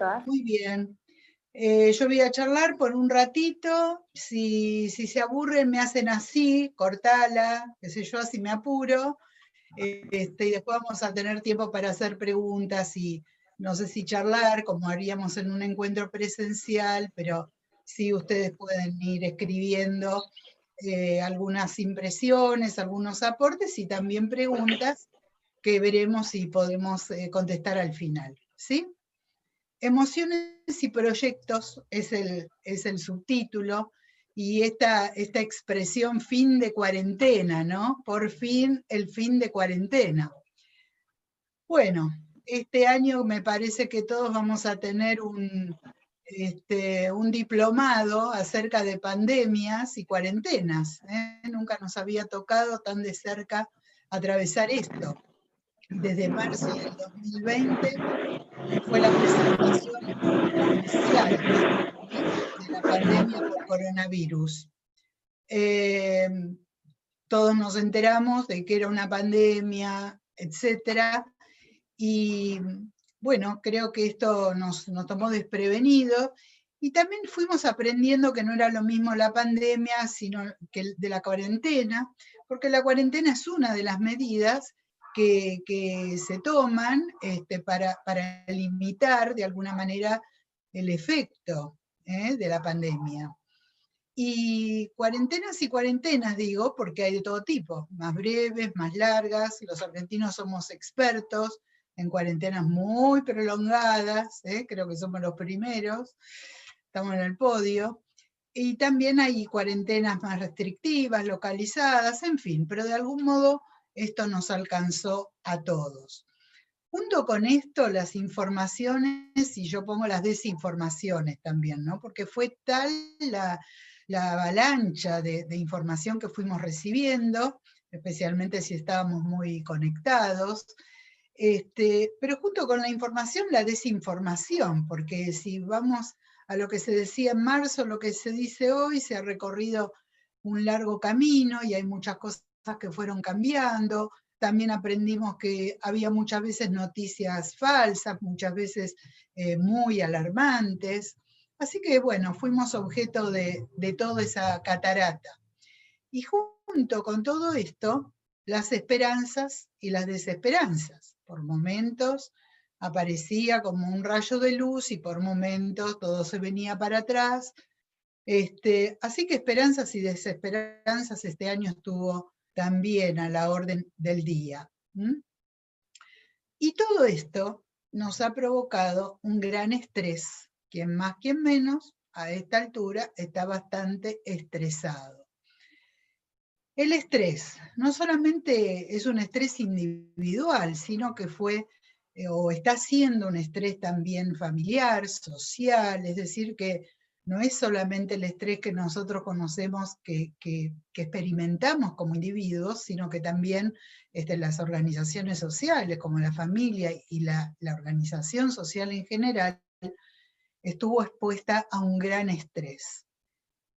estás? Muy bien. Yo voy a charlar por un ratito. Si se aburren, me hacen así, cortala, qué sé yo, así me apuro. Y después vamos a tener tiempo para hacer preguntas y no sé si charlar, como haríamos en un encuentro presencial, pero sí ustedes pueden ir escribiendo algunas impresiones, algunos aportes y también preguntas que veremos si podemos contestar al final. ¿Sí? Emociones y proyectos es el subtítulo, y esta expresión fin de cuarentena, ¿no? Por fin el fin de cuarentena. Bueno, este año me parece que todos vamos a tener un diplomado acerca de pandemias y cuarentenas, ¿eh? Nunca nos había tocado tan de cerca atravesar esto. Desde marzo del 2020 fue la presentación oficial, ¿sí?, de la pandemia por coronavirus. Todos nos enteramos de que era una pandemia, etcétera, y bueno, creo que esto nos tomó desprevenidos, y también fuimos aprendiendo que no era lo mismo la pandemia sino que de la cuarentena, porque la cuarentena es una de las medidas que se toman para limitar de alguna manera el efecto de la pandemia. Y cuarentenas digo, porque hay de todo tipo, más breves, más largas. Los argentinos somos expertos en cuarentenas muy prolongadas, creo que somos los primeros, estamos en el podio. Y también hay cuarentenas más restrictivas, localizadas, en fin, pero de algún modo esto nos alcanzó a todos. Junto con esto, las informaciones, y yo pongo las desinformaciones también, ¿no? Porque fue tal la avalancha de información que fuimos recibiendo, especialmente si estábamos muy conectados, pero junto con la información, la desinformación, porque si vamos a lo que se decía en marzo, lo que se dice hoy, se ha recorrido un largo camino y hay muchas cosas que fueron cambiando. También aprendimos que había muchas veces noticias falsas, muchas veces muy alarmantes. Así que bueno, fuimos objeto de toda esa catarata. Y junto con todo esto, las esperanzas y las desesperanzas. Por momentos aparecía como un rayo de luz y por momentos todo se venía para atrás. Así que esperanzas y desesperanzas este año estuvo también a la orden del día. Y todo esto nos ha provocado un gran estrés. Quien más, quien menos, a esta altura está bastante estresado. El estrés no solamente es un estrés individual, sino que fue o está siendo un estrés también familiar, social, es decir, que no es solamente el estrés que nosotros conocemos, que experimentamos como individuos, sino que también las organizaciones sociales, como la familia y la organización social en general, estuvo expuesta a un gran estrés.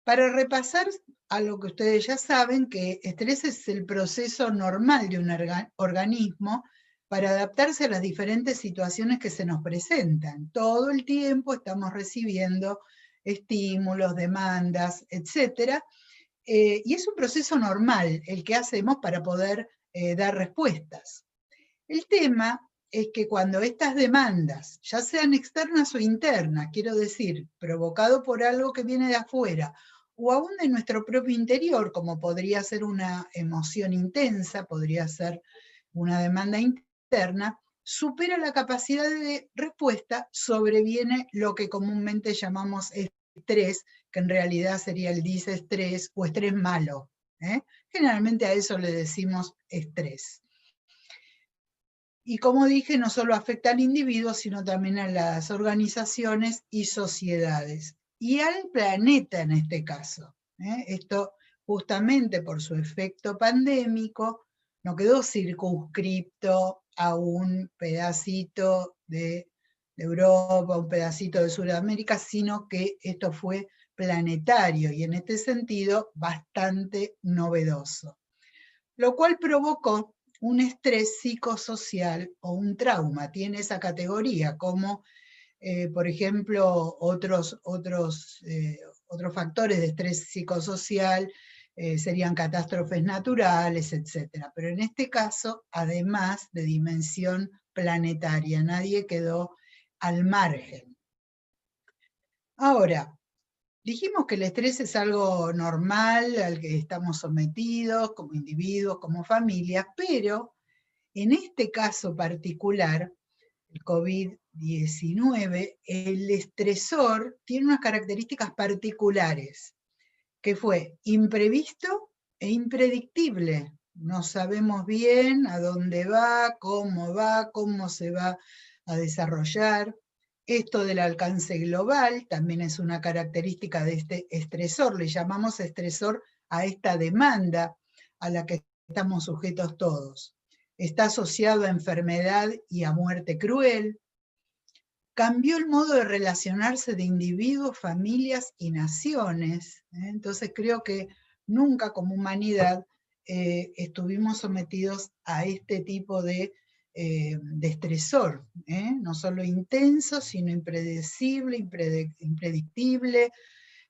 Para repasar a lo que ustedes ya saben, que estrés es el proceso normal de un organismo para adaptarse a las diferentes situaciones que se nos presentan. Todo el tiempo estamos recibiendo estímulos, demandas, etc. Y es un proceso normal el que hacemos para poder dar respuestas. El tema es que cuando estas demandas, ya sean externas o internas, quiero decir, provocado por algo que viene de afuera, o aún de nuestro propio interior, como podría ser una emoción intensa, podría ser una demanda interna, supera la capacidad de respuesta, sobreviene lo que comúnmente llamamos estrés, que en realidad sería el disestrés o estrés malo. Generalmente a eso le decimos estrés. Y como dije, no solo afecta al individuo, sino también a las organizaciones y sociedades. Y al planeta en este caso. Esto justamente por su efecto pandémico no quedó circunscripto a un pedacito de Europa, un pedacito de Sudamérica, sino que esto fue planetario y en este sentido bastante novedoso. Lo cual provocó un estrés psicosocial o un trauma, tiene esa categoría como Por ejemplo, otros factores de estrés psicosocial serían catástrofes naturales, etc. Pero en este caso, además de dimensión planetaria, nadie quedó al margen. Ahora, dijimos que el estrés es algo normal al que estamos sometidos como individuos, como familias, pero en este caso particular, el COVID-19, el estresor tiene unas características particulares, que fue imprevisto e impredictible. No sabemos bien a dónde va, cómo se va a desarrollar. Esto del alcance global también es una característica de este estresor. Le llamamos estresor a esta demanda a la que estamos sujetos todos. Está asociado a enfermedad y a muerte cruel. Cambió el modo de relacionarse de individuos, familias y naciones. Entonces creo que nunca como humanidad estuvimos sometidos a este tipo de estresor, no solo intenso, sino impredecible, impredictible,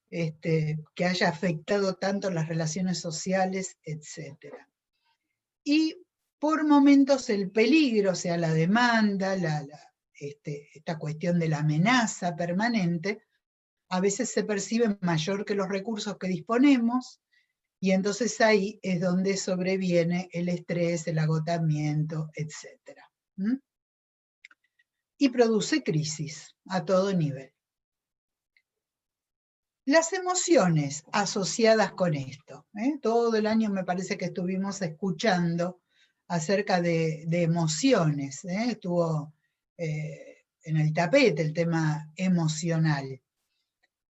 que haya afectado tanto las relaciones sociales, etc. Y por momentos el peligro, o sea, la demanda, esta cuestión de la amenaza permanente, a veces se percibe mayor que los recursos que disponemos, y entonces ahí es donde sobreviene el estrés, el agotamiento, etc. Y produce crisis a todo nivel. Las emociones asociadas con esto. Todo el año me parece que estuvimos escuchando acerca de emociones. Estuvo en el tapete el tema emocional.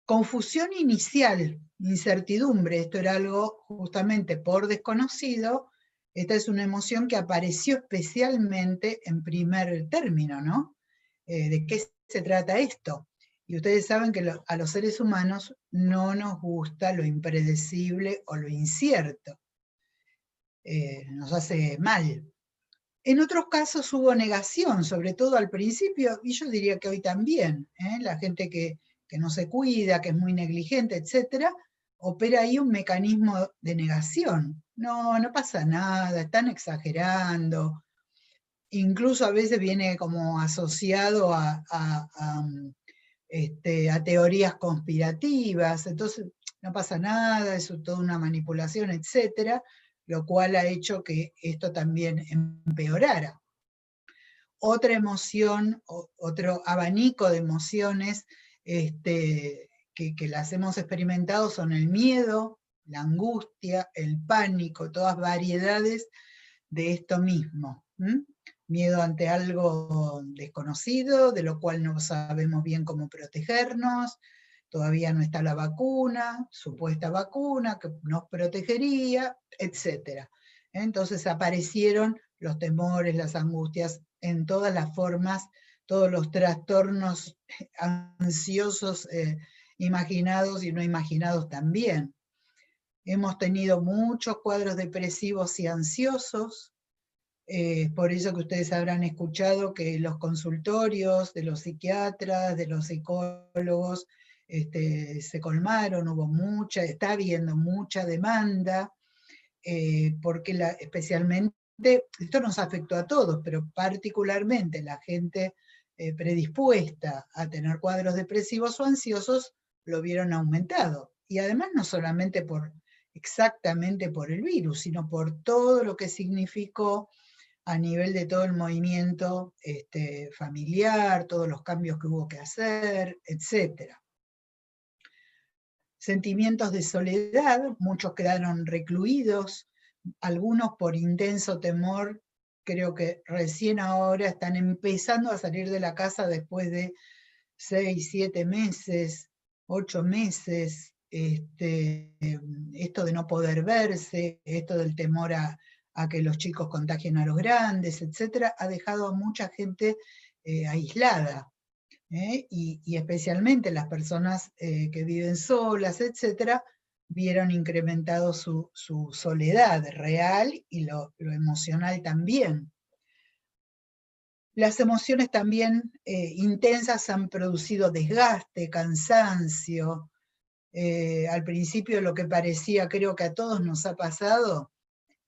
Confusión inicial, incertidumbre, esto era algo justamente por desconocido. Esta es una emoción que apareció especialmente en primer término, ¿no? ¿De qué se trata esto? Y ustedes saben que a los seres humanos no nos gusta lo impredecible o lo incierto. Nos hace mal. En otros casos hubo negación, sobre todo al principio, y yo diría que hoy también. La gente que no se cuida, que es muy negligente, etc., opera ahí un mecanismo de negación. No pasa nada, están exagerando. Incluso a veces viene como asociado a teorías conspirativas, entonces no pasa nada, es toda una manipulación, etc., lo cual ha hecho que esto también empeorara. Otra emoción, otro abanico de emociones que las hemos experimentado son el miedo, la angustia, el pánico, todas variedades de esto mismo. Miedo ante algo desconocido, de lo cual no sabemos bien cómo protegernos, todavía no está la vacuna, supuesta vacuna que nos protegería, etc. Entonces aparecieron los temores, las angustias, en todas las formas, todos los trastornos ansiosos imaginados y no imaginados también. Hemos tenido muchos cuadros depresivos y ansiosos, por eso que ustedes habrán escuchado que los consultorios de los psiquiatras, de los psicólogos, se colmaron, está habiendo mucha demanda, porque especialmente, esto nos afectó a todos, pero particularmente la gente predispuesta a tener cuadros depresivos o ansiosos, lo vieron aumentado. Y además no solamente exactamente por el virus, sino por todo lo que significó a nivel de todo el movimiento familiar, todos los cambios que hubo que hacer, etc. Sentimientos de soledad, muchos quedaron recluidos, algunos por intenso temor, creo que recién ahora están empezando a salir de la casa después de 6, 7 meses, 8 meses, esto de no poder verse, esto del temor a que los chicos contagien a los grandes, etc., ha dejado a mucha gente aislada. Y especialmente las personas que viven solas, etc., vieron incrementado su soledad real y lo emocional también. Las emociones también intensas han producido desgaste, cansancio. Al principio lo que parecía, creo que a todos nos ha pasado,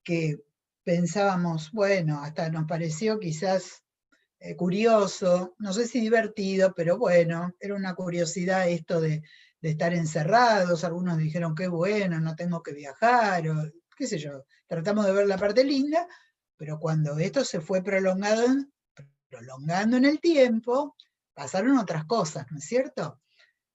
que pensábamos, bueno, hasta nos pareció quizás curioso, no sé si divertido, pero bueno, era una curiosidad esto de estar encerrados. Algunos dijeron qué bueno, no tengo que viajar, o qué sé yo, tratamos de ver la parte linda, pero cuando esto se fue prolongando en el tiempo, pasaron otras cosas, ¿no es cierto?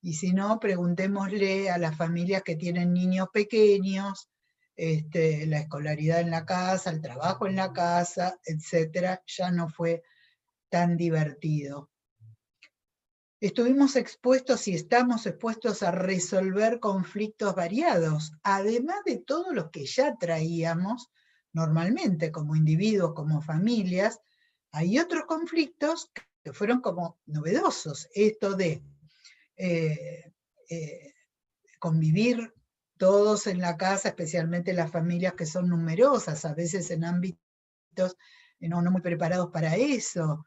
Y si no, preguntémosle a las familias que tienen niños pequeños, la escolaridad en la casa, el trabajo en la casa, etcétera, ya no fue tan divertido. Estuvimos expuestos y estamos expuestos a resolver conflictos variados, además de todos los que ya traíamos normalmente como individuos, como familias. Hay otros conflictos que fueron como novedosos, esto de convivir todos en la casa, especialmente las familias que son numerosas, a veces en ámbitos no muy preparados para eso,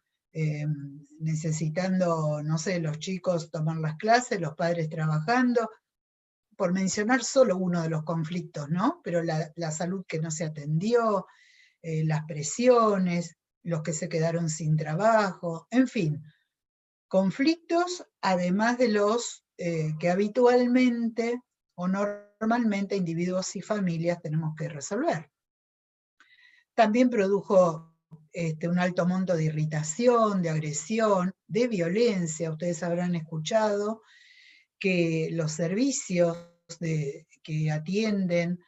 necesitando, no sé, los chicos tomar las clases, los padres trabajando, por mencionar solo uno de los conflictos, ¿no? Pero la salud que no se atendió, las presiones, los que se quedaron sin trabajo, en fin, conflictos además de los que habitualmente o normalmente individuos y familias tenemos que resolver. También produjo un alto monto de irritación, de agresión, de violencia. Ustedes habrán escuchado que los servicios que atienden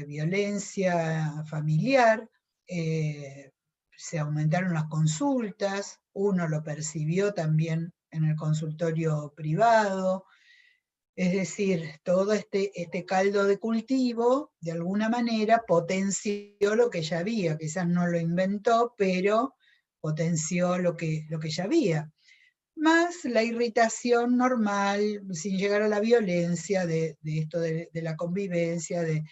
violencia familiar, se aumentaron las consultas, uno lo percibió también en el consultorio privado. Es decir, todo este caldo de cultivo, de alguna manera, potenció lo que ya había. Quizás no lo inventó, pero potenció lo que ya había. Más la irritación normal, sin llegar a la violencia, de esto de la convivencia, de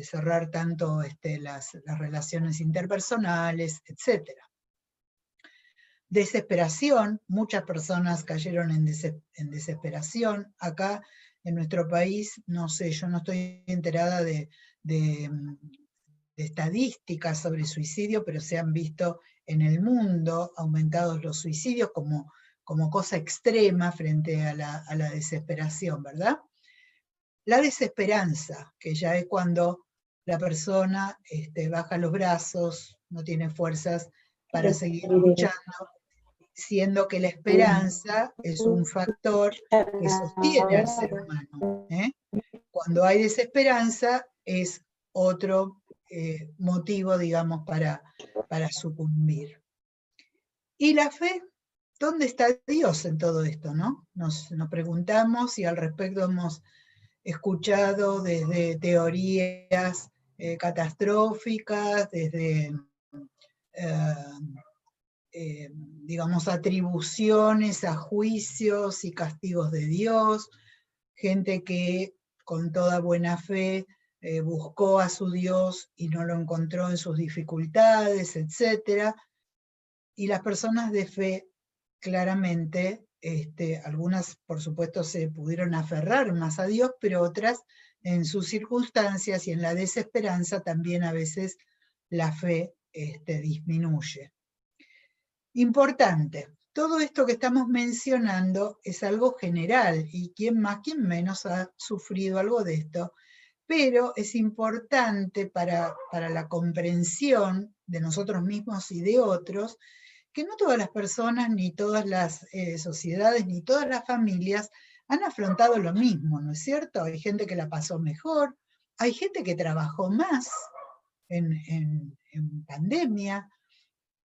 cerrar tanto las relaciones interpersonales, etc. Desesperación, muchas personas cayeron en desesperación. Acá en nuestro país, no sé, yo no estoy enterada de estadísticas sobre suicidio, pero se han visto en el mundo aumentados los suicidios como cosa extrema frente a la desesperación, ¿verdad? La desesperanza, que ya es cuando la persona baja los brazos, no tiene fuerzas para seguir luchando, siendo que la esperanza es un factor que sostiene al ser humano. Cuando hay desesperanza es otro motivo, digamos, para sucumbir. ¿Y la fe? ¿Dónde está Dios en todo esto, no? Nos preguntamos, y al respecto hemos escuchado desde teorías catastróficas, desde digamos, atribuciones a juicios y castigos de Dios, gente que con toda buena fe buscó a su Dios y no lo encontró en sus dificultades, etc. Y las personas de fe, claramente, algunas por supuesto se pudieron aferrar más a Dios, pero otras en sus circunstancias y en la desesperanza también a veces la fe disminuye. Importante, todo esto que estamos mencionando es algo general, y quién más, quién menos ha sufrido algo de esto, pero es importante para la comprensión de nosotros mismos y de otros, que no todas las personas, ni todas las sociedades, ni todas las familias han afrontado lo mismo, ¿no es cierto? Hay gente que la pasó mejor, hay gente que trabajó más en pandemia,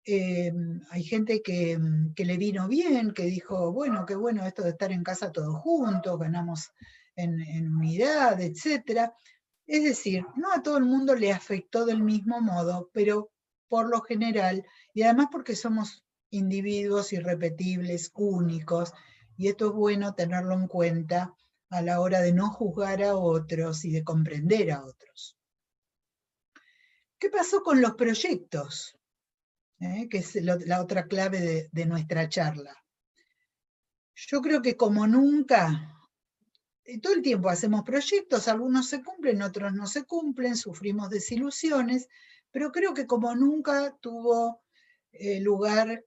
hay gente que le vino bien, que dijo, bueno, qué bueno esto de estar en casa todos juntos, ganamos en unidad, etc. Es decir, no a todo el mundo le afectó del mismo modo, pero por lo general, y además porque somos individuos irrepetibles, únicos, y esto es bueno tenerlo en cuenta a la hora de no juzgar a otros y de comprender a otros. ¿Qué pasó con los proyectos? que es la otra clave de nuestra charla. Yo creo que como nunca, todo el tiempo hacemos proyectos, algunos se cumplen, otros no se cumplen, sufrimos desilusiones, pero creo que como nunca tuvieron lugar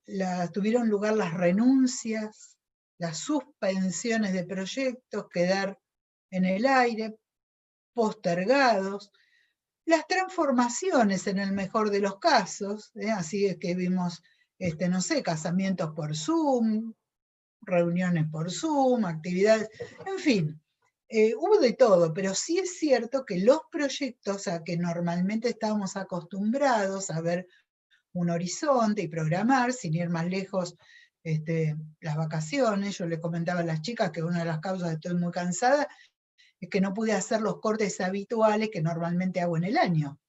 las renuncias, las suspensiones de proyectos, quedar en el aire, postergados, las transformaciones en el mejor de los casos, así es que vimos, no sé, casamientos por Zoom, reuniones por Zoom, actividades, en fin, hubo de todo, pero sí es cierto que los proyectos a que normalmente estábamos acostumbrados a ver un horizonte y programar, sin ir más lejos, las vacaciones, yo les comentaba a las chicas que una de las causas de estoy muy cansada es que no pude hacer los cortes habituales que normalmente hago en el año.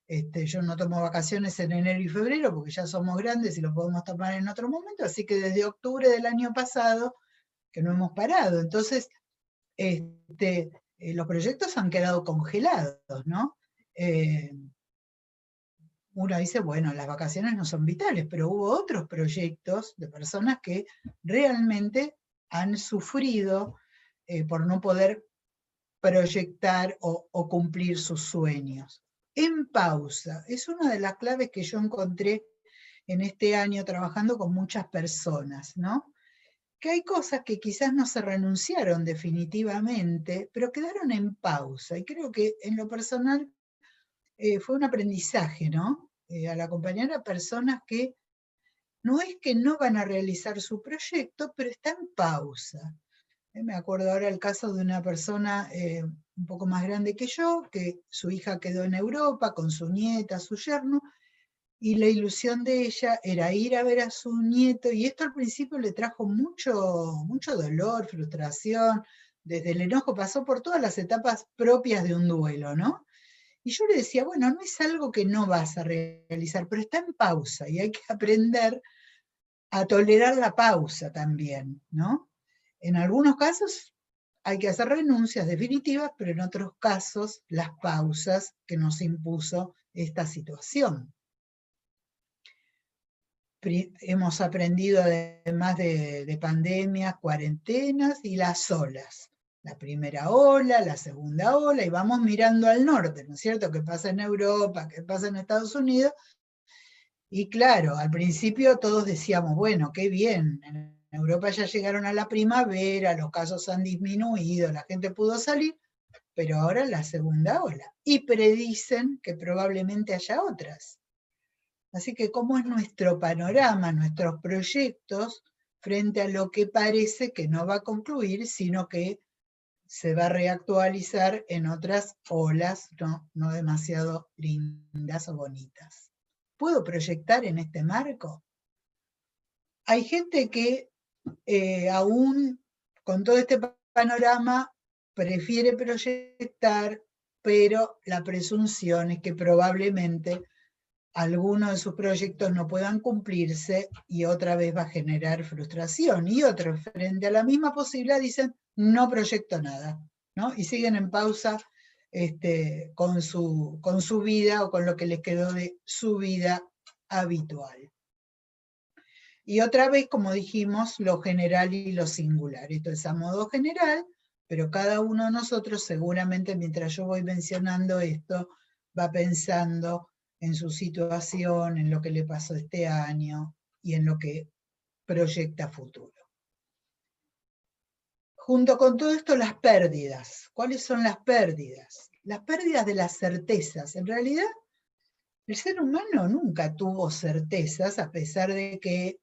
Yo no tomo vacaciones en enero y febrero porque ya somos grandes y lo podemos tomar en otro momento, así que desde octubre del año pasado que no hemos parado. Entonces, los proyectos han quedado congelados, ¿no? Uno dice, bueno, las vacaciones no son vitales, pero hubo otros proyectos de personas que realmente han sufrido por no poder proyectar o cumplir sus sueños. En pausa, es una de las claves que yo encontré en este año trabajando con muchas personas, ¿no? Que hay cosas que quizás no se renunciaron definitivamente, pero quedaron en pausa. Y creo que en lo personal fue un aprendizaje, ¿no? Al acompañar a personas que no es que no van a realizar su proyecto, pero está en pausa. Me acuerdo ahora el caso de una persona un poco más grande que yo, que su hija quedó en Europa con su nieta, su yerno, y la ilusión de ella era ir a ver a su nieto, y esto al principio le trajo mucho dolor, frustración, desde el enojo pasó por todas las etapas propias de un duelo, ¿no? Y yo le decía, bueno, no es algo que no vas a realizar, pero está en pausa y hay que aprender a tolerar la pausa también, ¿no? En algunos casos hay que hacer renuncias definitivas, pero en otros casos las pausas que nos impuso esta situación. Hemos aprendido además de pandemias, cuarentenas y las olas. La primera ola, la segunda ola, y vamos mirando al norte, ¿no es cierto? ¿Qué pasa en Europa? ¿Qué pasa en Estados Unidos? Y claro, al principio todos decíamos, bueno, qué bien, en Europa ya llegaron a la primavera, los casos han disminuido, la gente pudo salir, pero ahora la segunda ola. Y predicen que probablemente haya otras. Así que, ¿cómo es nuestro panorama, nuestros proyectos, frente a lo que parece que no va a concluir, sino que se va a reactualizar en otras olas no demasiado lindas o bonitas? ¿Puedo proyectar en este marco? Hay gente que aún con todo este panorama prefiere proyectar, pero la presunción es que probablemente algunos de sus proyectos no puedan cumplirse y otra vez va a generar frustración. Y otros, frente a la misma posibilidad, dicen, no proyecto nada, ¿no? Y siguen en pausa con su vida o con lo que les quedó de su vida habitual. Y otra vez, como dijimos, lo general y lo singular. Esto es a modo general, pero cada uno de nosotros seguramente mientras yo voy mencionando esto, va pensando en su situación, en lo que le pasó este año y en lo que proyecta futuro. Junto con todo esto, las pérdidas. ¿Cuáles son las pérdidas? Las pérdidas de las certezas. En realidad, el ser humano nunca tuvo certezas, a pesar de que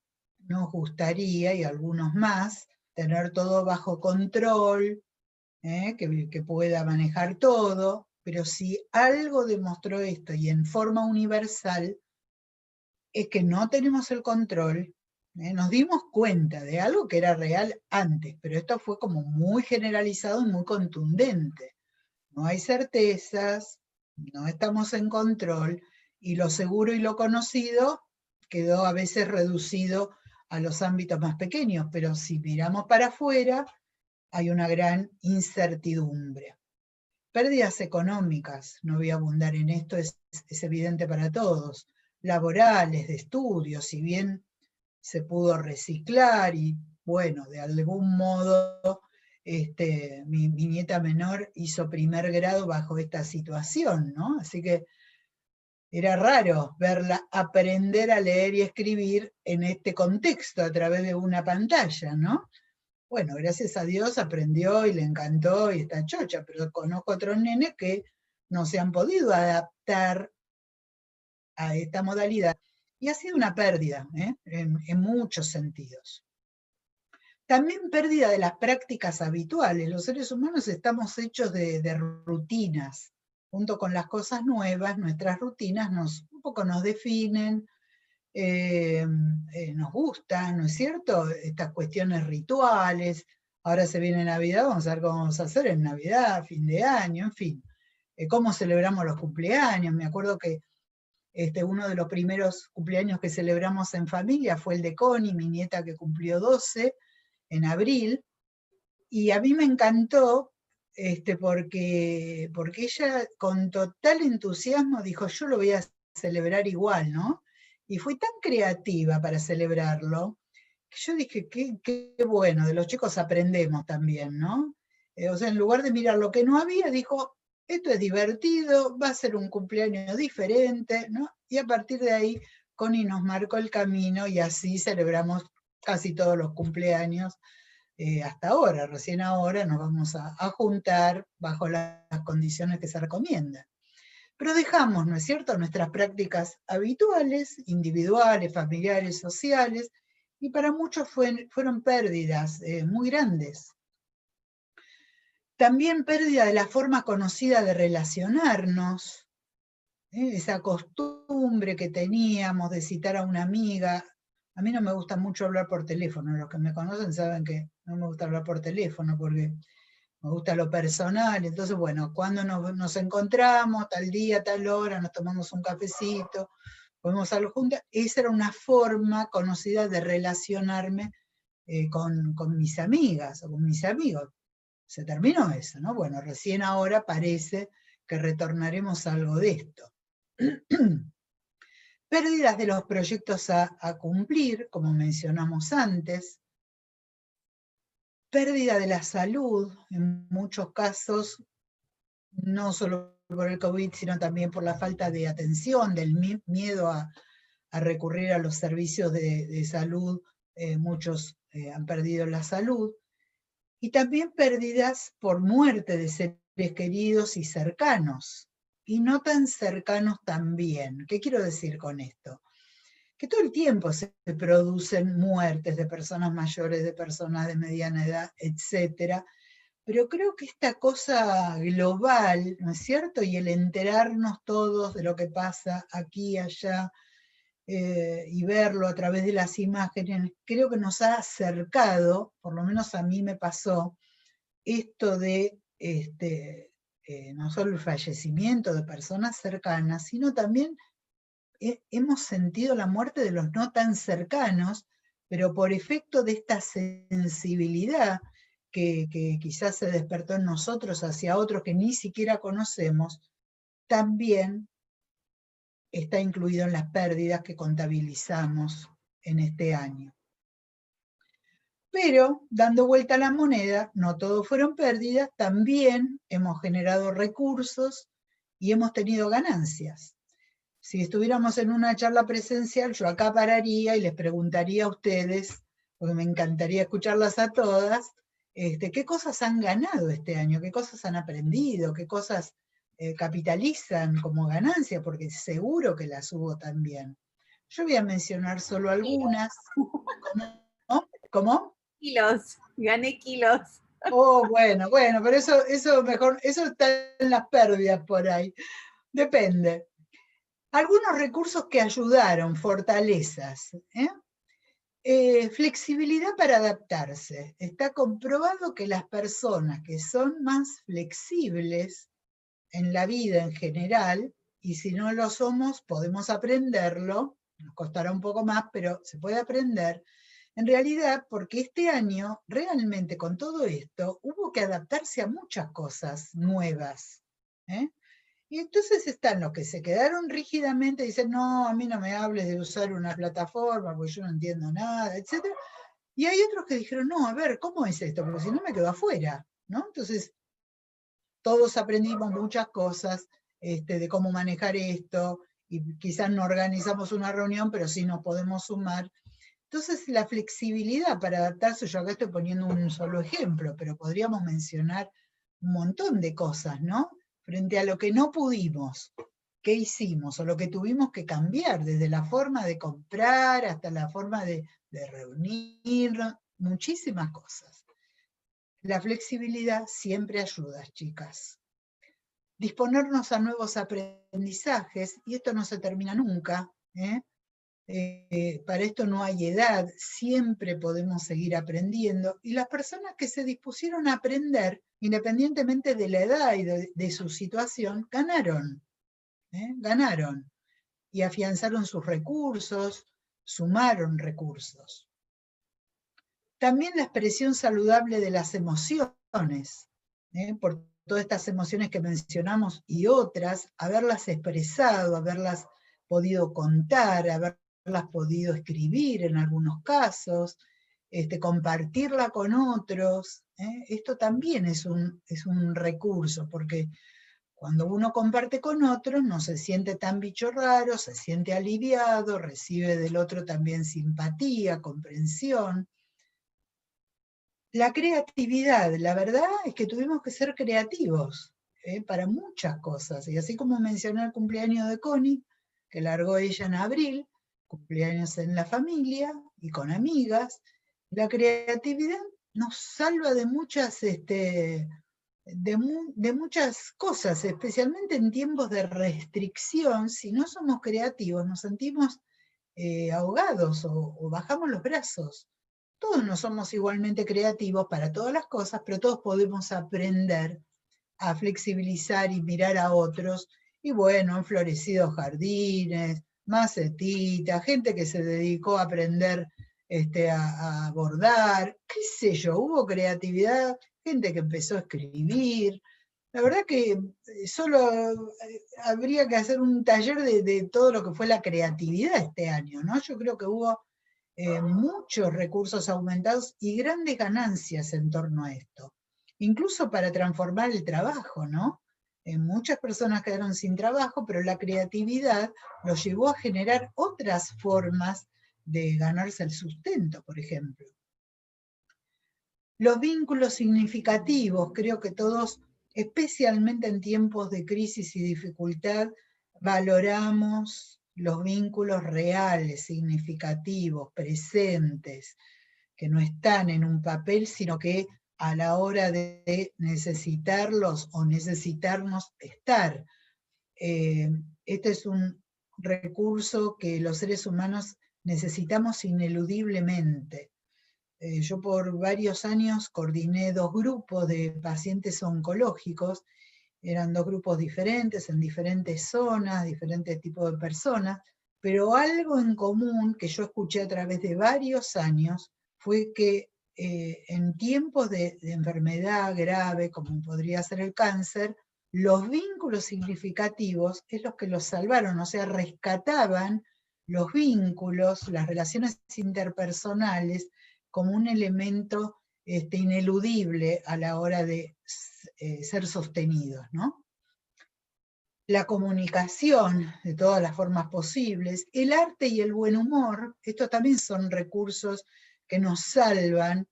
nos gustaría, y algunos más, tener todo bajo control, que pueda manejar todo, pero si algo demostró esto y en forma universal, es que no tenemos el control. Nos dimos cuenta de algo que era real antes, pero esto fue como muy generalizado y muy contundente. No hay certezas, no estamos en control, y lo seguro y lo conocido quedó a veces reducido a los ámbitos más pequeños, pero si miramos para afuera, hay una gran incertidumbre. Pérdidas económicas, no voy a abundar en esto, es evidente para todos. laborales, de estudios, si bien se pudo reciclar y bueno, de algún modo mi nieta menor hizo primer grado bajo esta situación, ¿no? Así que era raro verla aprender a leer y escribir en este contexto a través de una pantalla, ¿no? Bueno, gracias a Dios aprendió y le encantó y está chocha, pero conozco otros nenes que no se han podido adaptar a esta modalidad y ha sido una pérdida, en muchos sentidos. También pérdida de las prácticas habituales. Los seres humanos estamos hechos de rutinas. Junto con las cosas nuevas, nuestras rutinas un poco nos definen, nos gustan, ¿no es cierto? Estas cuestiones rituales. Ahora se viene Navidad, vamos a ver cómo vamos a hacer en Navidad, fin de año, en fin. Cómo celebramos los cumpleaños. Me acuerdo que uno de los primeros cumpleaños que celebramos en familia fue el de Connie, mi nieta que cumplió 12 en abril, y a mí me encantó porque ella con total entusiasmo dijo, yo lo voy a celebrar igual, ¿no? Y fui tan creativa para celebrarlo, que yo dije, qué bueno, de los chicos aprendemos también, ¿no? O sea, en lugar de mirar lo que no había, dijo, esto es divertido, va a ser un cumpleaños diferente, ¿no? Y a partir de ahí, Connie nos marcó el camino y así celebramos casi todos los cumpleaños hasta ahora. Recién ahora nos vamos a juntar bajo las condiciones que se recomiendan. Pero dejamos, ¿no es cierto?, nuestras prácticas habituales, individuales, familiares, sociales, y para muchos fueron pérdidas muy grandes. También pérdida de la forma conocida de relacionarnos, esa costumbre que teníamos de citar a una amiga. A mí no me gusta mucho hablar por teléfono, los que me conocen saben que no me gusta hablar por teléfono porque me gusta lo personal. Entonces, bueno, cuando nos encontramos, tal día, tal hora, nos tomamos un cafecito, podemos algo juntas, esa era una forma conocida de relacionarme con mis amigas o con mis amigos. Se terminó eso, ¿no? Bueno, recién ahora parece que retornaremos a algo de esto. Pérdidas de los proyectos a cumplir, como mencionamos antes. Pérdida de la salud, en muchos casos, no solo por el COVID, sino también por la falta de atención, del miedo a recurrir a los servicios de salud. Muchos han perdido la salud. Y también pérdidas por muerte de seres queridos y cercanos, y no tan cercanos también. ¿Qué quiero decir con esto? Que todo el tiempo se producen muertes de personas mayores, de personas de mediana edad, etc. Pero creo que esta cosa global, ¿no es cierto? Y el enterarnos todos de lo que pasa aquí y allá, y verlo a través de las imágenes, creo que nos ha acercado, por lo menos a mí me pasó, esto de no solo el fallecimiento de personas cercanas, sino también hemos sentido la muerte de los no tan cercanos, pero por efecto de esta sensibilidad que quizás se despertó en nosotros hacia otros que ni siquiera conocemos, también está incluido en las pérdidas que contabilizamos en este año. Pero, dando vuelta a la moneda, no todo fueron pérdidas, también hemos generado recursos y hemos tenido ganancias. Si estuviéramos en una charla presencial, yo acá pararía y les preguntaría a ustedes, porque me encantaría escucharlas a todas, qué cosas han ganado este año, qué cosas han aprendido, qué cosas capitalizan como ganancia, porque seguro que las hubo también. Yo voy a mencionar solo algunas. ¿Cómo? Kilos, gané kilos. Oh, bueno, pero eso mejor, eso está en las pérdidas por ahí. Depende. Algunos recursos que ayudaron, fortalezas. Flexibilidad para adaptarse. Está comprobado que las personas que son más flexibles en la vida en general, y si no lo somos, podemos aprenderlo, nos costará un poco más, pero se puede aprender, en realidad, porque este año, realmente con todo esto, hubo que adaptarse a muchas cosas nuevas. Y entonces están los que se quedaron rígidamente, dicen, no, a mí no me hables de usar una plataforma, porque yo no entiendo nada, etc. Y hay otros que dijeron, no, a ver, ¿cómo es esto? Porque si no me quedo afuera, ¿no? Entonces, todos aprendimos muchas cosas de cómo manejar esto, y quizás no organizamos una reunión, pero sí nos podemos sumar. Entonces, la flexibilidad para adaptarse, yo acá estoy poniendo un solo ejemplo, pero podríamos mencionar un montón de cosas, ¿no? Frente a lo que no pudimos, ¿qué hicimos? O lo que tuvimos que cambiar, desde la forma de comprar hasta la forma de reunirnos, muchísimas cosas. La flexibilidad siempre ayuda, chicas. Disponernos a nuevos aprendizajes, y esto no se termina nunca, para esto no hay edad, siempre podemos seguir aprendiendo, y las personas que se dispusieron a aprender, independientemente de la edad y de su situación, ganaron, ganaron, y afianzaron sus recursos, sumaron recursos. También la expresión saludable de las emociones, por todas estas emociones que mencionamos y otras, haberlas expresado, haberlas podido contar, haberlas podido escribir en algunos casos, compartirla con otros, esto también es un recurso, porque cuando uno comparte con otros no se siente tan bicho raro, se siente aliviado, recibe del otro también simpatía, comprensión. La creatividad, la verdad es que tuvimos que ser creativos para muchas cosas. Y así como mencioné el cumpleaños de Connie, que largó ella en abril, cumpleaños en la familia y con amigas, la creatividad nos salva de muchas, de muchas cosas, especialmente en tiempos de restricción. Si no somos creativos, nos sentimos ahogados o bajamos los brazos. Todos no somos igualmente creativos para todas las cosas, pero todos podemos aprender a flexibilizar y mirar a otros. Y bueno, han florecido jardines, macetitas, gente que se dedicó a aprender a bordar, qué sé yo, hubo creatividad, gente que empezó a escribir. La verdad que solo habría que hacer un taller de todo lo que fue la creatividad este año, ¿no? Yo creo que hubo muchos recursos aumentados y grandes ganancias en torno a esto, incluso para transformar el trabajo, ¿no? Muchas personas quedaron sin trabajo, pero la creatividad los llevó a generar otras formas de ganarse el sustento, por ejemplo. Los vínculos significativos, creo que todos, especialmente en tiempos de crisis y dificultad, valoramos los vínculos reales, significativos, presentes, que no están en un papel, sino que a la hora de necesitarlos o necesitarnos estar. Este es un recurso que los seres humanos necesitamos ineludiblemente. Yo por varios años coordiné 2 grupos de pacientes oncológicos, eran 2 grupos diferentes, en diferentes zonas, diferentes tipos de personas, pero algo en común que yo escuché a través de varios años fue que en tiempos de enfermedad grave, como podría ser el cáncer, los vínculos significativos es los que los salvaron, o sea, rescataban los vínculos, las relaciones interpersonales, como un elemento ineludible a la hora de ser sostenidos, ¿no? La comunicación de todas las formas posibles, el arte y el buen humor, estos también son recursos que nos salvan,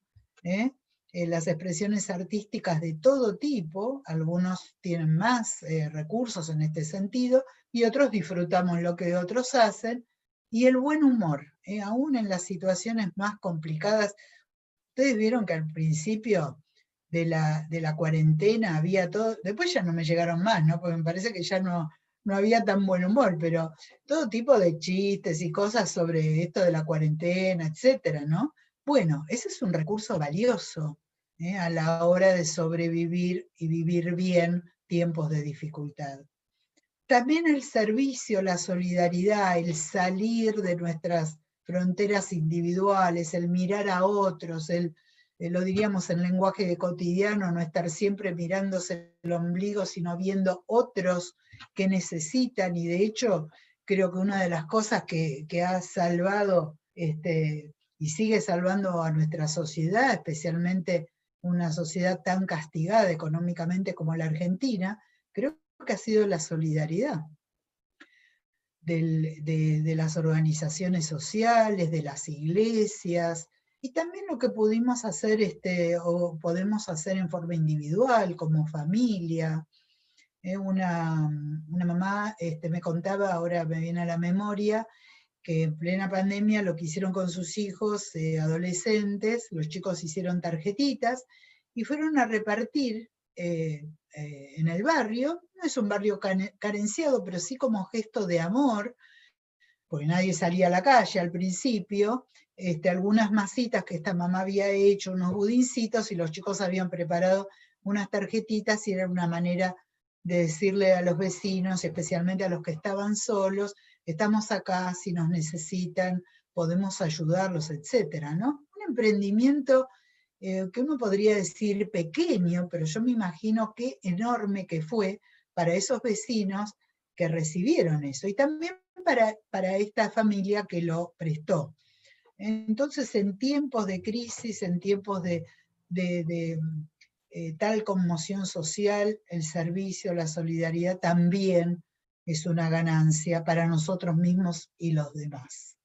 las expresiones artísticas de todo tipo, algunos tienen más recursos en este sentido, y otros disfrutamos lo que otros hacen, y el buen humor, aún en las situaciones más complicadas. Ustedes vieron que al principio de la cuarentena había todo, después ya no me llegaron más, ¿no? Porque me parece que ya no había tan buen humor, pero todo tipo de chistes y cosas sobre esto de la cuarentena, etcétera, ¿no? Bueno, ese es un recurso valioso a la hora de sobrevivir y vivir bien tiempos de dificultad. También el servicio, la solidaridad, el salir de nuestras fronteras individuales, el mirar a otros, el lo diríamos en lenguaje cotidiano, no estar siempre mirándose el ombligo, sino viendo otros que necesitan, y de hecho creo que una de las cosas que ha salvado y sigue salvando a nuestra sociedad, especialmente una sociedad tan castigada económicamente como la Argentina, creo que ha sido la solidaridad de las organizaciones sociales, de las iglesias, y también lo que pudimos hacer o podemos hacer en forma individual, como familia. Una mamá me contaba, ahora me viene a la memoria, que en plena pandemia lo que hicieron con sus hijos adolescentes, los chicos hicieron tarjetitas y fueron a repartir en el barrio. No es un barrio carenciado, pero sí como gesto de amor, porque nadie salía a la calle al principio, algunas masitas que esta mamá había hecho, unos budincitos, y los chicos habían preparado unas tarjetitas, y era una manera de decirle a los vecinos, especialmente a los que estaban solos, estamos acá, si nos necesitan, podemos ayudarlos, etcétera, ¿no? Un emprendimiento que uno podría decir pequeño, pero yo me imagino qué enorme que fue para esos vecinos que recibieron eso, y también para esta familia que lo prestó. Entonces, en tiempos de crisis, en tiempos de tal conmoción social, el servicio, la solidaridad también es una ganancia para nosotros mismos y los demás.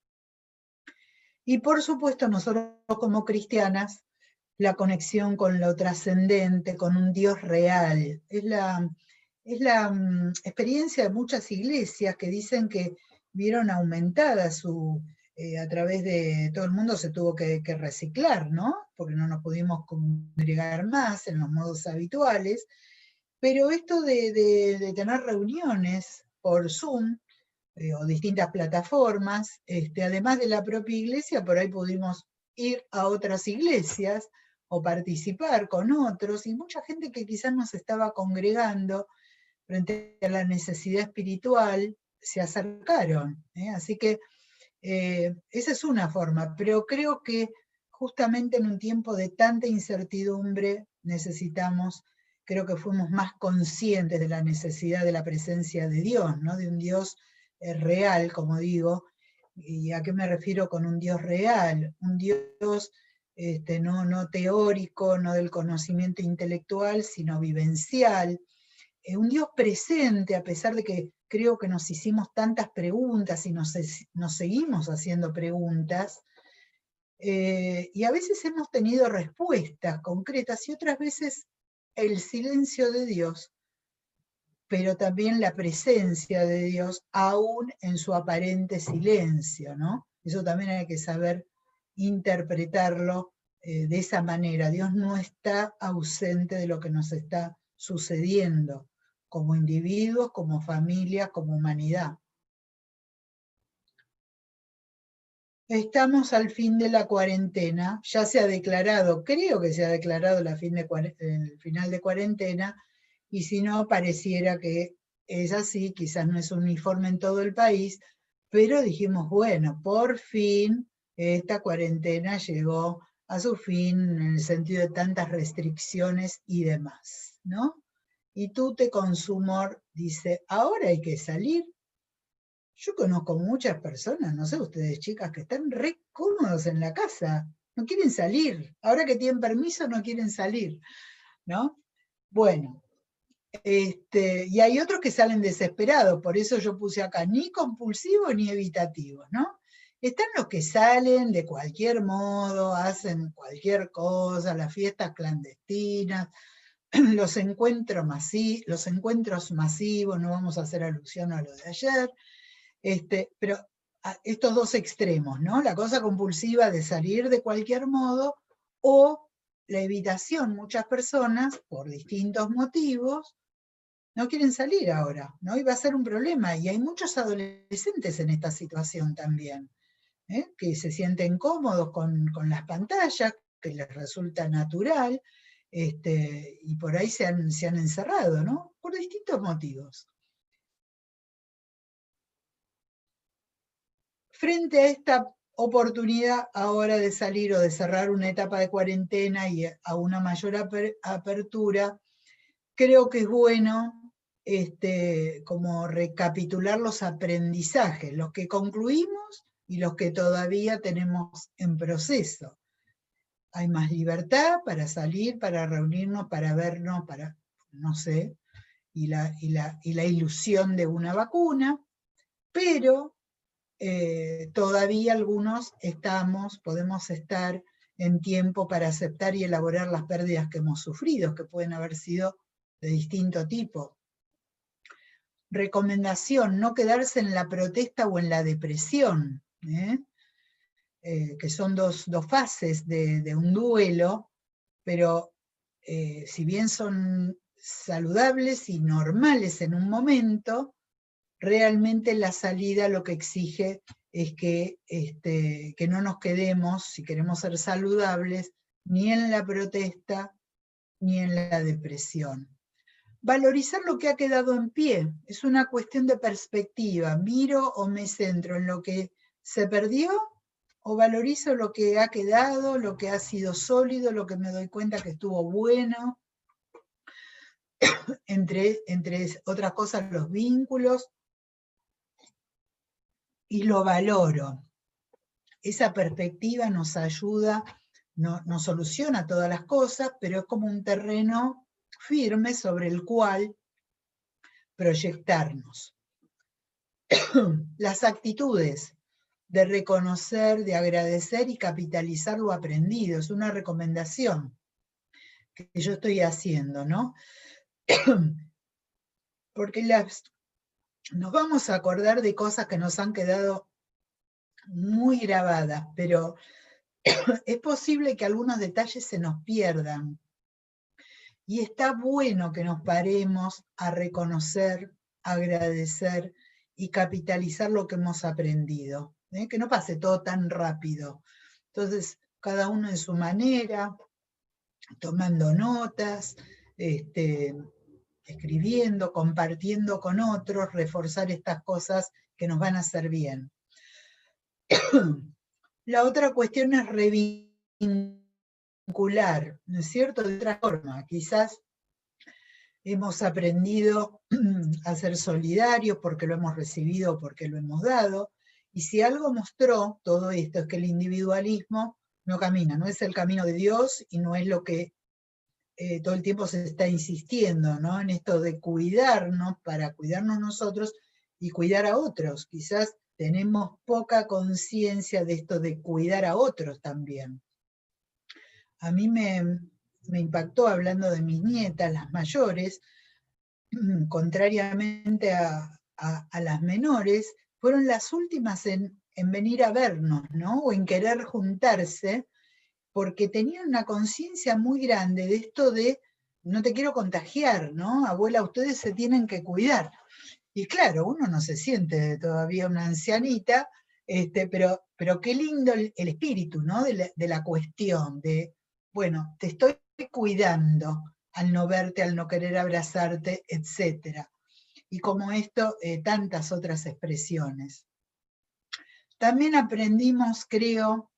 Y por supuesto, nosotros como cristianas, la conexión con lo trascendente, con un Dios real. Es la experiencia de muchas iglesias que dicen que vieron aumentada a través de todo el mundo se tuvo que reciclar, ¿no? Porque no nos pudimos congregar más en los modos habituales, pero esto de tener reuniones por Zoom o distintas plataformas, además de la propia iglesia, por ahí pudimos ir a otras iglesias o participar con otros, y mucha gente que quizás nos estaba congregando frente a la necesidad espiritual, se acercaron. Así que esa es una forma, pero creo que justamente en un tiempo de tanta incertidumbre necesitamos, creo que fuimos más conscientes de la necesidad de la presencia de Dios, ¿no? De un Dios real, como digo. ¿Y a qué me refiero con un Dios real? Un Dios no teórico, no del conocimiento intelectual, sino vivencial. Un Dios presente, a pesar de que creo que nos hicimos tantas preguntas y nos seguimos haciendo preguntas, y a veces hemos tenido respuestas concretas y otras veces el silencio de Dios, pero también la presencia de Dios aún en su aparente silencio, ¿no? Eso también hay que saber interpretarlo de esa manera. Dios no está ausente de lo que nos está sucediendo como individuos, como familia, como humanidad. Estamos al fin de la cuarentena, ya se ha declarado, creo que se ha declarado el final de cuarentena, y si no, pareciera que es así, quizás no es uniforme en todo el país, pero dijimos, bueno, por fin esta cuarentena llegó a su fin en el sentido de tantas restricciones y demás, ¿no? Y Tute Consumor dice, ahora hay que salir. Yo conozco muchas personas, no sé ustedes chicas, que están re cómodos en la casa, no quieren salir. Ahora que tienen permiso no quieren salir, ¿no? Bueno, y hay otros que salen desesperados, por eso yo puse acá ni compulsivos ni evitativos, ¿no? Están los que salen de cualquier modo, hacen cualquier cosa, las fiestas clandestinas, los encuentros masivos, no vamos a hacer alusión a lo de ayer, pero estos dos extremos, ¿no? La cosa compulsiva de salir de cualquier modo, o la evitación. Muchas personas, por distintos motivos, no quieren salir ahora, ¿no? Y va a ser un problema. Y hay muchos adolescentes en esta situación también, que se sienten cómodos con las pantallas, que les resulta natural, y por ahí se han encerrado, ¿no? Por distintos motivos. Frente a esta oportunidad ahora de salir o de cerrar una etapa de cuarentena y a una mayor apertura, creo que es bueno como recapitular los aprendizajes, los que concluimos y los que todavía tenemos en proceso. Hay más libertad para salir, para reunirnos, para vernos, para, no sé, y la ilusión de una vacuna, pero todavía algunos podemos estar en tiempo para aceptar y elaborar las pérdidas que hemos sufrido, que pueden haber sido de distinto tipo. Recomendación, no quedarse en la protesta o en la depresión, que son dos fases de un duelo, pero si bien son saludables y normales en un momento, realmente la salida lo que exige es que no nos quedemos, si queremos ser saludables, ni en la protesta ni en la depresión. Valorizar lo que ha quedado en pie, es una cuestión de perspectiva. ¿Miro o me centro en lo que se perdió o valorizo lo que ha quedado, lo que ha sido sólido, lo que me doy cuenta que estuvo bueno? Entre otras cosas, los vínculos, y lo valoro. Esa perspectiva nos ayuda, no soluciona todas las cosas, pero es como un terreno firme sobre el cual proyectarnos. Las actitudes de reconocer, de agradecer y capitalizar lo aprendido, es una recomendación que yo estoy haciendo, ¿no? Porque nos vamos a acordar de cosas que nos han quedado muy grabadas, pero es posible que algunos detalles se nos pierdan. Y está bueno que nos paremos a reconocer, agradecer y capitalizar lo que hemos aprendido. Que no pase todo tan rápido. Entonces, cada uno en su manera, tomando notas, escribiendo, compartiendo con otros, reforzar estas cosas que nos van a hacer bien. La otra cuestión es revincular, ¿no es cierto? De otra forma, quizás hemos aprendido a ser solidarios porque lo hemos recibido, porque lo hemos dado, y si algo mostró todo esto es que el individualismo no camina, no es el camino de Dios y no es lo que todo el tiempo se está insistiendo, ¿no? En esto de cuidarnos para cuidarnos nosotros y cuidar a otros. Quizás tenemos poca conciencia de esto de cuidar a otros también. A mí me impactó, hablando de mis nietas, las mayores, contrariamente a las menores, fueron las últimas en venir a vernos, ¿no? O en querer juntarse, porque tenían una conciencia muy grande de esto de no te quiero contagiar, ¿no? Abuela, ustedes se tienen que cuidar. Y claro, uno no se siente todavía una ancianita, pero qué lindo el espíritu, ¿no? De la cuestión, de, bueno, te estoy cuidando al no verte, al no querer abrazarte, etc. Y como esto, tantas otras expresiones. También aprendimos, creo,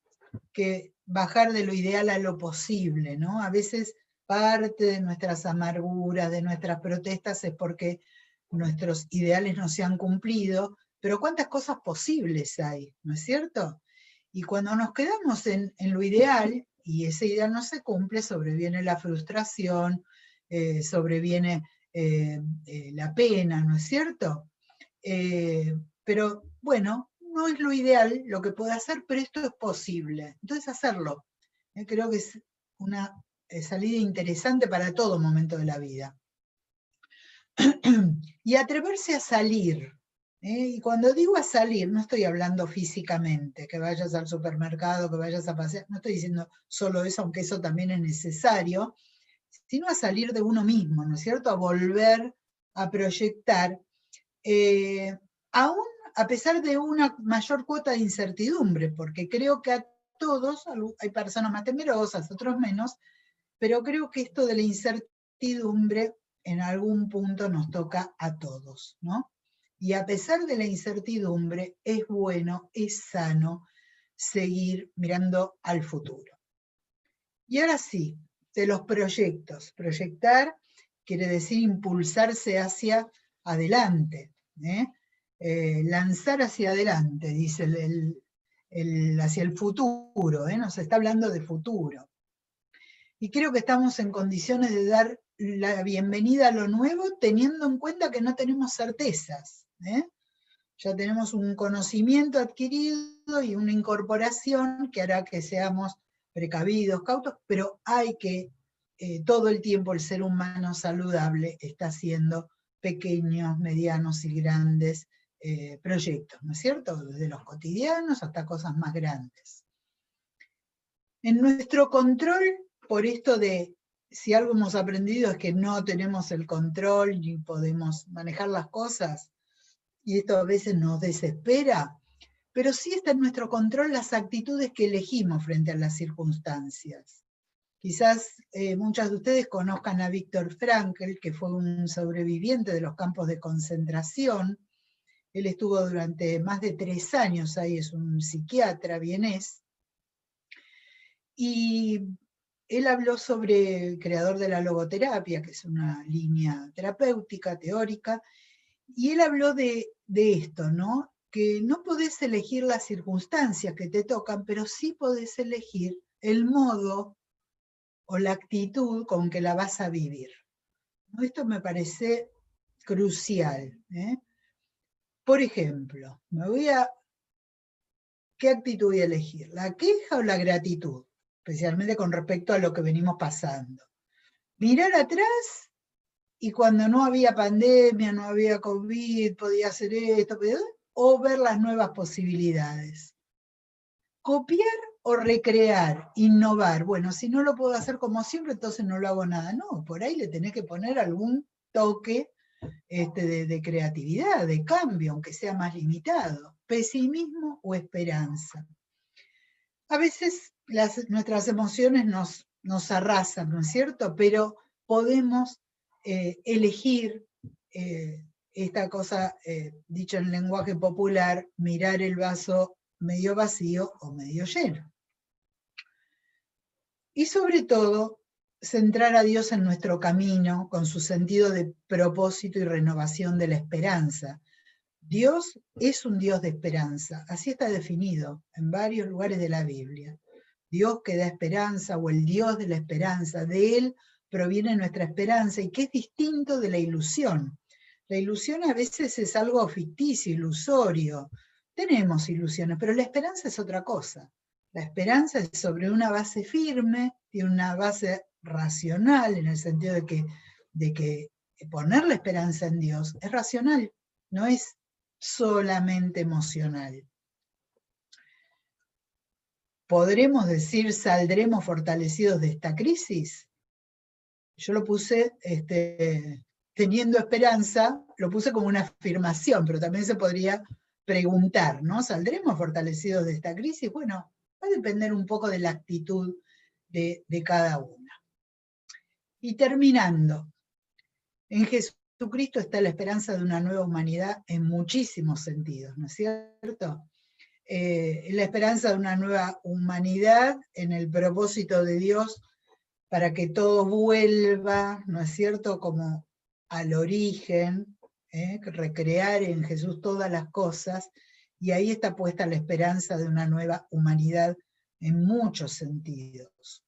que bajar de lo ideal a lo posible, ¿no? A veces parte de nuestras amarguras, de nuestras protestas, es porque nuestros ideales no se han cumplido, pero cuántas cosas posibles hay, ¿no es cierto? Y cuando nos quedamos en lo ideal, y ese ideal no se cumple, sobreviene la frustración, sobreviene la pena, ¿no es cierto? Pero bueno, no es lo ideal lo que puede hacer, pero esto es posible. Entonces hacerlo. Creo que es una salida interesante para todo momento de la vida. Y atreverse a salir. Y cuando digo a salir, no estoy hablando físicamente, que vayas al supermercado, que vayas a pasear, no estoy diciendo solo eso, aunque eso también es necesario, sino a salir de uno mismo, ¿no es cierto? A volver a proyectar, aún a pesar de una mayor cuota de incertidumbre, porque creo que a todos, hay personas más temerosas, otros menos, pero creo que esto de la incertidumbre en algún punto nos toca a todos, ¿no? Y a pesar de la incertidumbre, es bueno, es sano seguir mirando al futuro. Y ahora sí, de los proyectos. Proyectar quiere decir impulsarse hacia adelante, lanzar hacia adelante, dice hacia el futuro, nos está hablando de futuro. Y creo que estamos en condiciones de dar la bienvenida a lo nuevo teniendo en cuenta que no tenemos certezas. Ya tenemos un conocimiento adquirido y una incorporación que hará que seamos precavidos, cautos, pero hay que, todo el tiempo el ser humano saludable está haciendo pequeños, medianos y grandes proyectos, ¿no es cierto? Desde los cotidianos hasta cosas más grandes. En nuestro control, por esto de, si algo hemos aprendido es que no tenemos el control ni podemos manejar las cosas, y esto a veces nos desespera, pero sí está en nuestro control las actitudes que elegimos frente a las circunstancias. Quizás muchas de ustedes conozcan a Viktor Frankl, que fue un sobreviviente de los campos de concentración. Él estuvo durante más de 3 años ahí, es un psiquiatra vienés, y él habló sobre el creador de la logoterapia, que es una línea terapéutica, teórica, y él habló de esto, ¿no? Que no podés elegir las circunstancias que te tocan, pero sí podés elegir el modo o la actitud con que la vas a vivir. ¿No? Esto me parece crucial. Por ejemplo, ¿qué actitud voy a elegir? ¿La queja o la gratitud? Especialmente con respecto a lo que venimos pasando. Mirar atrás y cuando no había pandemia, no había COVID, podía hacer esto, o ver las nuevas posibilidades. Copiar o recrear, innovar. Bueno, si no lo puedo hacer como siempre, entonces no lo hago nada. No, por ahí le tenés que poner algún toque de creatividad, de cambio, aunque sea más limitado. Pesimismo o esperanza. A veces nuestras emociones nos arrasan, ¿no es cierto? Pero podemos elegir esta cosa, dicho en lenguaje popular, mirar el vaso medio vacío o medio lleno. Y sobre todo, centrar a Dios en nuestro camino con su sentido de propósito y renovación de la esperanza. Dios es un Dios de esperanza, así está definido en varios lugares de la Biblia. Dios que da esperanza o el Dios de la esperanza, de Él proviene nuestra esperanza y que es distinto de la ilusión. La ilusión a veces es algo ficticio, ilusorio. Tenemos ilusiones, pero la esperanza es otra cosa. La esperanza es sobre una base firme y una base racional, en el sentido de que poner la esperanza en Dios es racional, no es solamente emocional. ¿Podremos decir saldremos fortalecidos de esta crisis? Yo lo puse, teniendo esperanza, lo puse como una afirmación, pero también se podría preguntar, ¿no? ¿Saldremos fortalecidos de esta crisis? Bueno, va a depender un poco de la actitud de cada una. Y terminando, en Jesucristo está la esperanza de una nueva humanidad en muchísimos sentidos, ¿no es cierto? La esperanza de una nueva humanidad en el propósito de Dios para que todo vuelva, ¿no es cierto?, como al origen, recrear en Jesús todas las cosas, y ahí está puesta la esperanza de una nueva humanidad en muchos sentidos.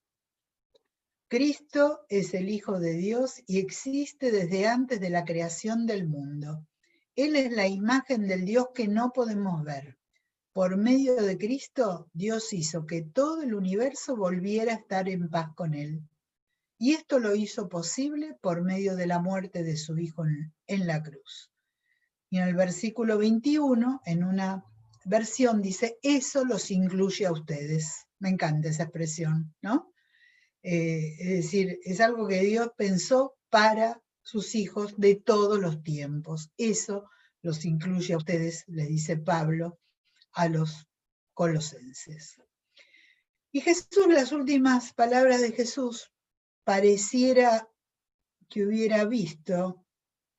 Cristo es el Hijo de Dios y existe desde antes de la creación del mundo. Él es la imagen del Dios que no podemos ver. Por medio de Cristo, Dios hizo que todo el universo volviera a estar en paz con Él. Y esto lo hizo posible por medio de la muerte de su Hijo en la cruz. Y en el versículo 21, en una versión, dice, eso los incluye a ustedes. Me encanta esa expresión, ¿no? Es decir, es algo que Dios pensó para sus hijos de todos los tiempos. Eso los incluye a ustedes, les dice Pablo a los colosenses. Y Jesús, las últimas palabras de Jesús, pareciera que hubiera visto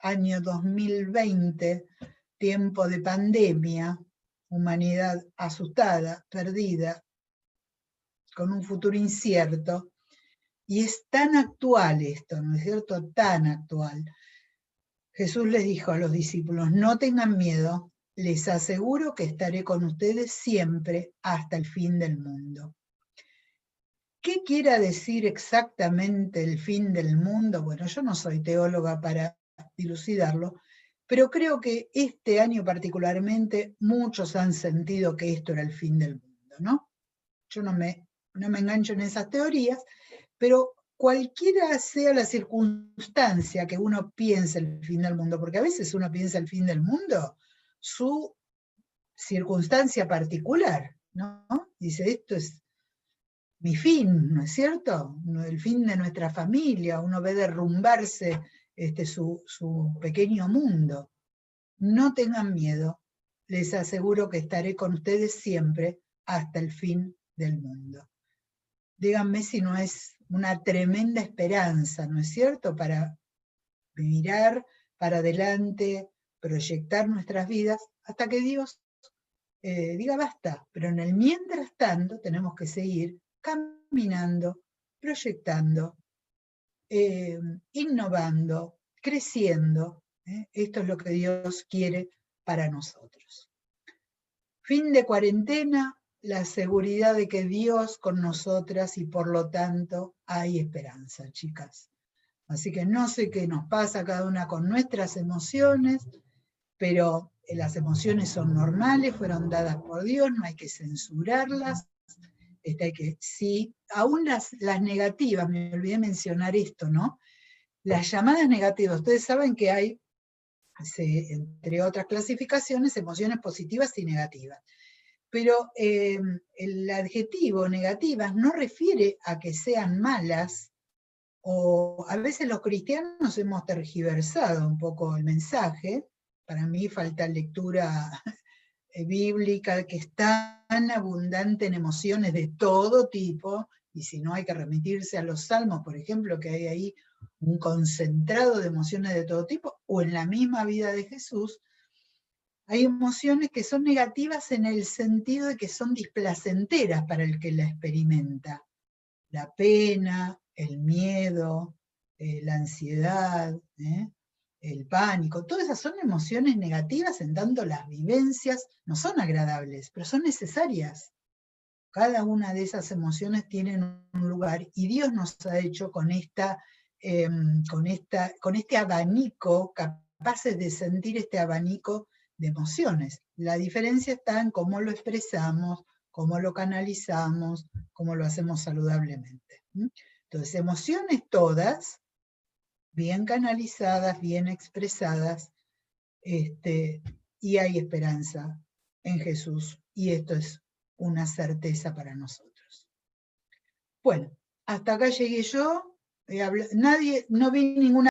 año 2020, tiempo de pandemia, humanidad asustada, perdida, con un futuro incierto. Y es tan actual esto, ¿no es cierto? Tan actual. Jesús les dijo a los discípulos, no tengan miedo, les aseguro que estaré con ustedes siempre hasta el fin del mundo. ¿Qué quiera decir exactamente el fin del mundo? Bueno, yo no soy teóloga para dilucidarlo, pero creo que este año particularmente muchos han sentido que esto era el fin del mundo, ¿no? Yo no me engancho en esas teorías, pero cualquiera sea la circunstancia que uno piense el fin del mundo, porque a veces uno piensa el fin del mundo, su circunstancia particular, ¿no? Dice, esto es mi fin, ¿no es cierto? El fin de nuestra familia, uno ve derrumbarse su pequeño mundo. No tengan miedo, les aseguro que estaré con ustedes siempre hasta el fin del mundo. Díganme si no es una tremenda esperanza, ¿no es cierto?, para mirar para adelante, proyectar nuestras vidas, hasta que Dios diga basta. Pero en el mientras tanto tenemos que seguir caminando, proyectando, innovando, creciendo. Esto es lo que Dios quiere para nosotros. Fin de cuarentena, la seguridad de que Dios con nosotras y por lo tanto hay esperanza, chicas. Así que no sé qué nos pasa cada una con nuestras emociones, pero las emociones son normales, fueron dadas por Dios, no hay que censurarlas. Sí, aún las negativas, me olvidé mencionar esto, ¿no? Las llamadas negativas, ustedes saben que hay, entre otras clasificaciones, emociones positivas y negativas. Pero el adjetivo negativas no refiere a que sean malas, o a veces los cristianos hemos tergiversado un poco el mensaje. Para mí falta lectura bíblica, que es tan abundante en emociones de todo tipo, y si no hay que remitirse a los salmos, por ejemplo, que hay ahí un concentrado de emociones de todo tipo, o en la misma vida de Jesús. Hay emociones que son negativas en el sentido de que son displacenteras para el que la experimenta. La pena, el miedo, la ansiedad, el pánico, todas esas son emociones negativas, en tanto las vivencias no son agradables, pero son necesarias. Cada una de esas emociones tiene un lugar, y Dios nos ha hecho con este abanico, capaces de sentir este abanico de emociones. La diferencia está en cómo lo expresamos, cómo lo canalizamos, cómo lo hacemos saludablemente. Entonces, emociones todas, bien canalizadas, bien expresadas, y hay esperanza en Jesús, y esto es una certeza para nosotros. Bueno, hasta acá llegué yo, no vi ninguna